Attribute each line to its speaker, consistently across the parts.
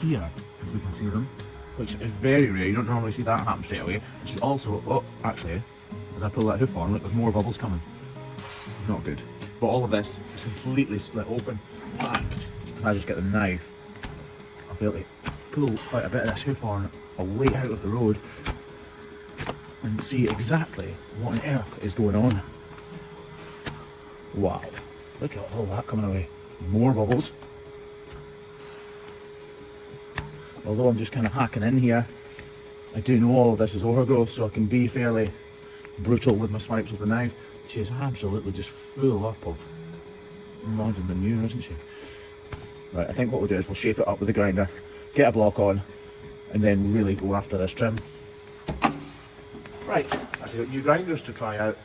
Speaker 1: here, if we can see them, which is very rare. You don't normally see that happen straight away. Which is also, oh, actually, as I pull that hoof on, look, there's more bubbles coming. Not good. But all of this is completely split open. In fact, if I just get the knife, I'll be able to pull quite a bit of this hoof horn away out of the road and see exactly what on earth is going on. Wow, look at all that coming away. More bubbles. Although I'm just kind of hacking in here, I do know all of this is overgrowth, so I can be fairly brutal with my swipes with the knife. She is absolutely just full up of mud and manure, isn't she? Right, I think what we'll do is we'll shape it up with the grinder, get a block on, and then really go after this trim. Right, actually got new grinders to try out.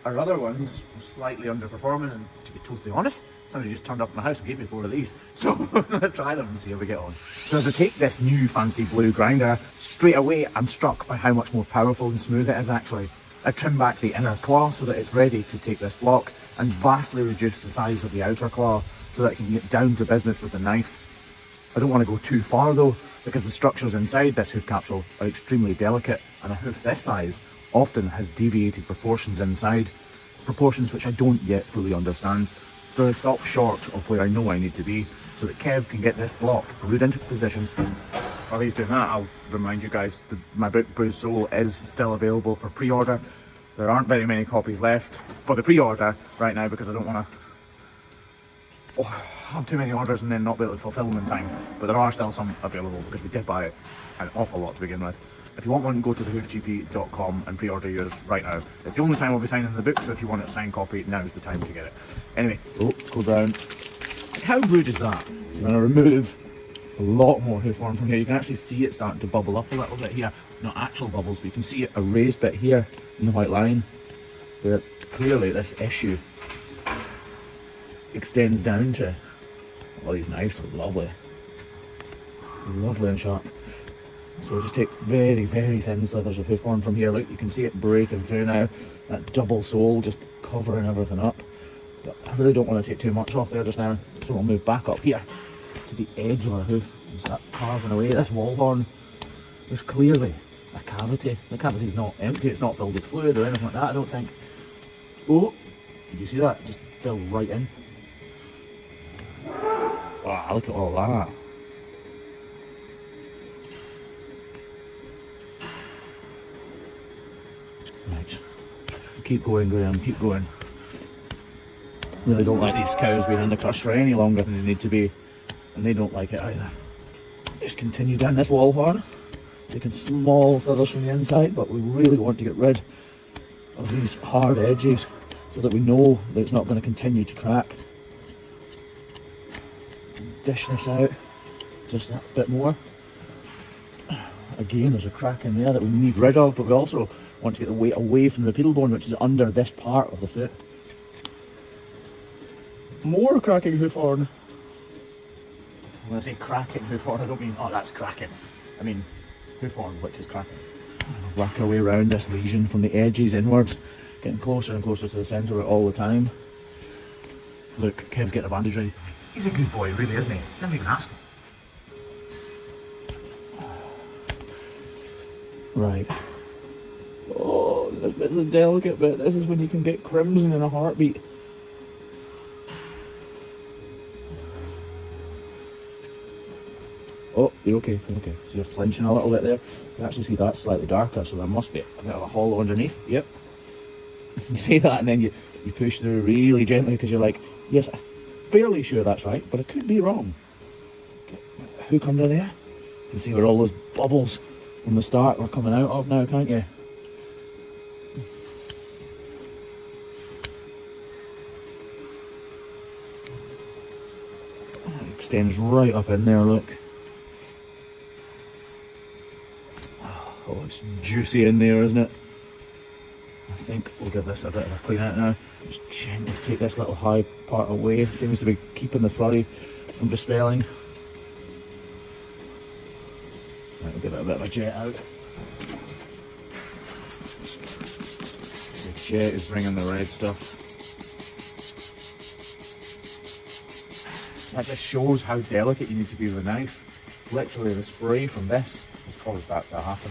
Speaker 1: Our other ones were slightly underperforming, and to be totally honest, somebody just turned up in my house and gave me 4 of these. So I'm going to try them and see how we get on. So as I take this new fancy blue grinder, straight away I'm struck by how much more powerful and smooth it is actually. I trim back the inner claw so that it's ready to take this block, and vastly reduce the size of the outer claw so that I can get down to business with the knife. I don't want to go too far though, because the structures inside this hoof capsule are extremely delicate, and a hoof this size often has deviated proportions inside, proportions which I don't yet fully understand. So I stop short of where I know I need to be so that Kev can get this block glued into position. While he's doing that, I'll remind you guys that my book Bruised Soul is still available for pre-order. There aren't very many copies left for the pre-order right now because I don't want to have too many orders and then not be able to fulfill them in time. But there are still some available because we did buy an awful lot to begin with. If you want one, go to thehoofgp.com and pre-order yours right now. It's the only time I'll be signing the book, so if you want a signed copy, now's the time to get it. Anyway, go down. How rude is that? I'm going to remove a lot more hoof horn from here. You can actually see it starting to bubble up a little bit here. Not actual bubbles, but you can see a raised bit here in the white line, where clearly this issue extends down to. Oh, these knives are lovely. Lovely and sharp. So we'll just take very, very thin slithers of hoof horn from here. Look, you can see it breaking through now. That double sole just covering everything up. But I really don't want to take too much off there just now. So we'll move back up here to the edge of our hoof and start carving away this wall horn. There's clearly a cavity. The cavity's not empty, it's not filled with fluid or anything like that, I don't think. Oh, did you see that? It just fell right in. Wow, look at all that. Right, keep going, Graham, keep going. Really don't like these cows being under crush for any longer than they need to be, and they don't like it either. Just continue down this wall horn, taking small slithers from the inside, but we really want to get rid of these hard edges so that we know that it's not going to continue to crack. Dish this out just that bit more. Again, there's a crack in there that we need rid of, but we also want to get the weight away from the pedal bone, which is under this part of the foot. More cracking hoof horn. When I say cracking hoof horn, I don't mean, oh, that's cracking. I mean hoof horn, which is cracking. Work our way around this lesion from the edges inwards, getting closer and closer to the centre of it all the time. Look, Kev's getting a bandage ready. He's a good boy, really, isn't he? Never even asked him. Right. Oh, this bit's the delicate bit. This is when you can get crimson in a heartbeat. Oh, you're okay, you're okay. So you're flinching a little bit there. You can actually see that's slightly darker, so there must be a bit of a hollow underneath. Yep. You see that and then you push through really gently because you're like, yes, I'm fairly sure that's right, but I could be wrong. Get the hook under there. You can see where all those bubbles from the start were coming out of now, can't you? It extends right up in there, look. Oh, it's juicy in there, isn't it? I think we'll give this a bit of a clean out now. Just gently take this little high part away. It seems to be keeping the slurry from dispelling. Right, we'll give it a bit of a jet out. The jet is bringing the red stuff. That just shows how delicate you need to be with a knife. Literally the spray from this has caused that to happen.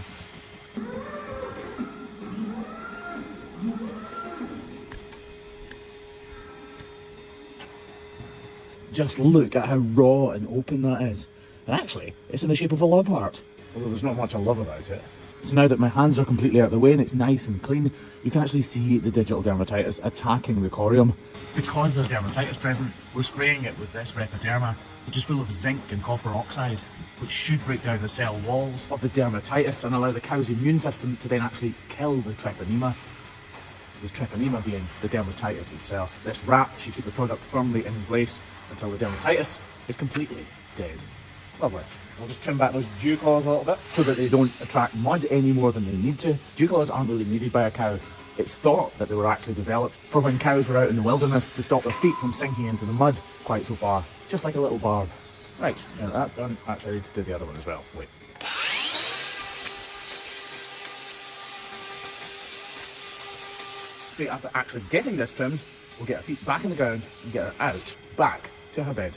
Speaker 1: Just look at how raw and open that is. And actually, it's in the shape of a love heart. Although there's not much I love about it. So now that my hands are completely out of the way and it's nice and clean, you can actually see the digital dermatitis attacking the corium. Because there's dermatitis present, we're spraying it with this Repaderma, which is full of zinc and copper oxide, which should break down the cell walls of the dermatitis and allow the cow's immune system to then actually kill the treponema. With treponema being the dermatitis itself. This wrap should keep the product firmly in place until the dermatitis is completely dead. Lovely. We'll just trim back those dew claws a little bit so that they don't attract mud any more than they need to. Dew claws aren't really needed by a cow. It's thought that they were actually developed for when cows were out in the wilderness to stop their feet from sinking into the mud quite so far. Just like a little barb. Right, now that's done. Actually, I need to do the other one as well. Wait. Straight after actually getting this trimmed, we'll get her feet back in the ground and get her out, back to her bed.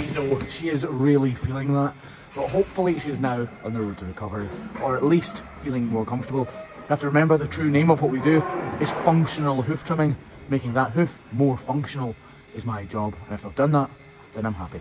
Speaker 1: So she is really feeling that, but hopefully she is now on the road to recovery, or at least feeling more comfortable. You have to remember the true name of what we do is functional hoof trimming. Making that hoof more functional is my job, and if I've done that, then I'm happy.